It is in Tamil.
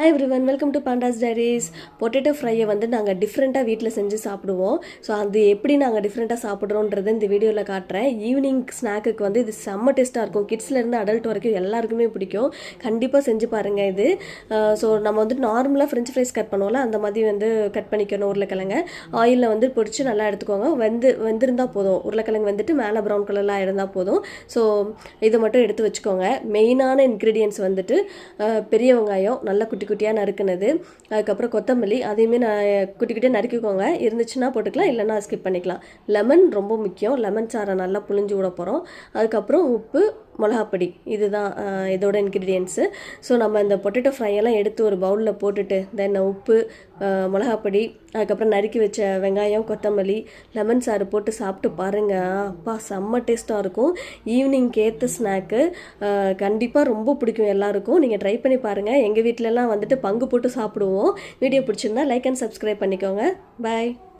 Hi everyone, welcome to Panda's diaries. Potato ஃப்ரையை வந்து நாங்கள் டிஃப்ரெண்ட்டாக வீட்டில் செஞ்சு சாப்பிடுவோம். ஸோ அது எப்படி நாங்கள் டிஃப்ரெண்ட்டாக சாப்பிட்றோன்றது இந்த வீடியோவில் காட்டுறேன். ஈவினிங் ஸ்நாக்குக்கு வந்து இது செம்ம டேஸ்ட்டாக இருக்கும். கிட்ஸ்லேருந்து அடல்ட் வரைக்கும் எல்லாருக்குமே பிடிக்கும். கண்டிப்பாக செஞ்சு பாருங்கள் இது. ஸோ நம்ம வந்து நார்மலாக ஃப்ரெஞ்ச் ஃப்ரைஸ் கட் பண்ணுவோம்ல, அந்த மாதிரி வந்து கட் பண்ணிக்கணும். உருளைக்கிழங்க ஆயிலில் வந்து பொரிச்சு நல்லா எடுத்துக்கோங்க. வெந்திருந்தால் போதும். உருளைக்கிழங்கு வந்துட்டு மேலே ப்ரௌன் கலரில் இருந்தால் போதும். ஸோ இதை மட்டும் எடுத்து வச்சுக்கோங்க. மெயினான இன்க்ரீடியன்ட்ஸ் வந்துட்டு பெரிய வெங்காயம் நல்லா குட்டி குட்டியாக நறுக்குனது, அதுக்கப்புறம் கொத்தமல்லி அதையுமே குட்டி குட்டியாக நறுக்கிக்கோங்க. இருந்துச்சுன்னா போட்டுக்கலாம், இல்லைன்னா ஸ்கிப் பண்ணிக்கலாம். லெமன் ரொம்ப முக்கியம். லெமன் சாரை நல்லா புழிஞ்சு விட போகிறோம். அதுக்கப்புறம் உப்பு, மிளகாப்பொடி, இதுதான் இதோட இன்க்ரீடியன்ட்ஸு. ஸோ நம்ம இந்த பொட்டேட்டோ ஃப்ரையெல்லாம் எடுத்து ஒரு பவுலில் போட்டுட்டு தென் உப்பு, மிளகாப்பொடி, அதுக்கப்புறம் நறுக்கி வச்ச வெங்காயம், கொத்தமல்லி, லெமன் சாறு போட்டு சாப்பிட்டு பாருங்கள். அப்பா செம்ம டேஸ்ட்டாக இருக்கும். ஈவினிங்க்கு ஏற்ற ஸ்நாக்கு. கண்டிப்பாக ரொம்ப பிடிக்கும் எல்லாருக்கும். நீங்கள் ட்ரை பண்ணி பாருங்கள். எங்கள் வீட்டிலலாம் வந்துட்டு பங்கு போட்டு சாப்பிடுவோம். வீடியோ பிடிச்சிருந்தா லைக் அண்ட் சப்ஸ்கிரைப் பண்ணிக்கோங்க. பாய்.